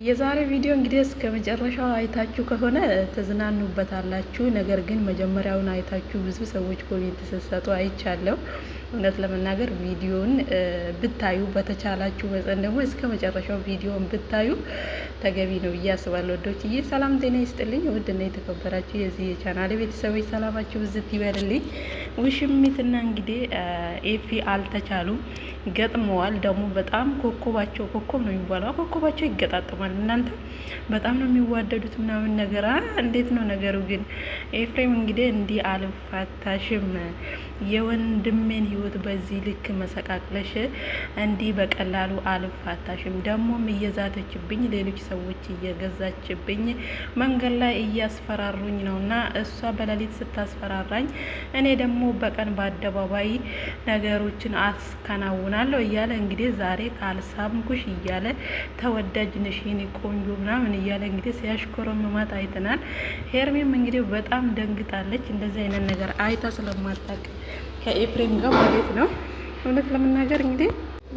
የዛሬ ቪዲዮ እንግዲህ እስከ መጨረሻው አይታችሁ ከሆነ ተዝናኑበታላችሁ። ነገር ግን መጀመሪያውን አይታችሁ ብዙ ሰዎች ኮሜንት ስትሰጡ አይቻለሁ። እውነት ለመናገር ቪዲዮን ብታዩ በተቻላችሁ መጠን ደግሞ እስከ መጨረሻው ቪዲዮን ብታዩ ተገቢ ነው ብዬ አስባለሁ። ወዶችዬ ሰላም ጤና ይስጥልኝ። ውድና የተከበራችሁ የዚህ የቻናል ቤተሰቦች ሰላማችሁ ብዝት ይበልልኝ። ውሽሚትና እንግዲህ ኤፊ አልተቻሉም፣ ገጥመዋል። ደግሞ በጣም ኮከባቸው ኮከብ ነው የሚባለው፣ ኮከባቸው ይገጣጠማል። እናንተ በጣም ነው የሚዋደዱት ምናምን ነገር እንዴት ነው ነገሩ? ግን ኤፍሬም እንግዲህ እንዲህ አልፋታሽም፣ የወንድሜን ህይወት በዚህ ልክ መሰቃቅለሽ እንዲህ በቀላሉ አልፋታሽም፣ ደግሞም እየዛተችብኝ፣ ሌሎች ሰዎች እየገዛችብኝ፣ መንገድ ላይ እያስፈራሩኝ ነው እና እሷ በሌሊት ስታስፈራራኝ እኔ ደግሞ በቀን በአደባባይ ነገሮችን አስከናውናለሁ እያለ እንግዲህ ዛሬ ካልሳምኩሽ እያለ ተወዳጅ ነሽ የኔ ቆንጆ ምናምን እያለ እንግዲህ ሲያሽኮረመማት አይተናል። ሄርሜም እንግዲህ በጣም ደንግጣለች። እንደዚህ አይነት ነገር አይታ ስለማታውቅ ከኤፍሬም ጋር ማለት ነው። እውነት ለመናገር እንግዲህ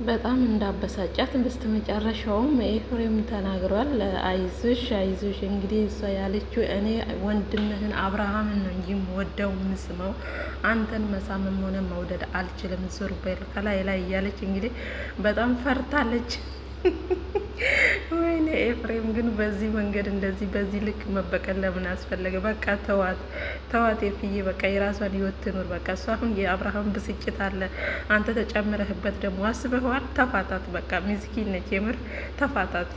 በጣም እንዳበሳጫት በስተ መጨረሻውም ኤፍሬም ተናግሯል። አይዞሽ አይዞሽ፣ እንግዲህ እሷ ያለችው እኔ ወንድምህን አብርሃምን ነው እንጂ ወደው ምስመው አንተን መሳምም ሆነ መውደድ አልችልም፣ ዞር በል ከላይ ላይ እያለች እንግዲህ በጣም ፈርታለች። ወይኔ ኤፍሬም ግን በዚህ መንገድ እንደዚህ በዚህ ልክ መበቀል ለምን አስፈለገ? በቃ ተዋት ተዋት ኤፍዬ፣ በቃ የራሷን ህይወት ትኑር። በቃ እሷ አሁን የአብርሃም ብስጭት አለ፣ አንተ ተጨምረህበት ደግሞ አስበኸዋል። ተፋታት፣ በቃ ሚስኪን ነች የምር ተፋታት።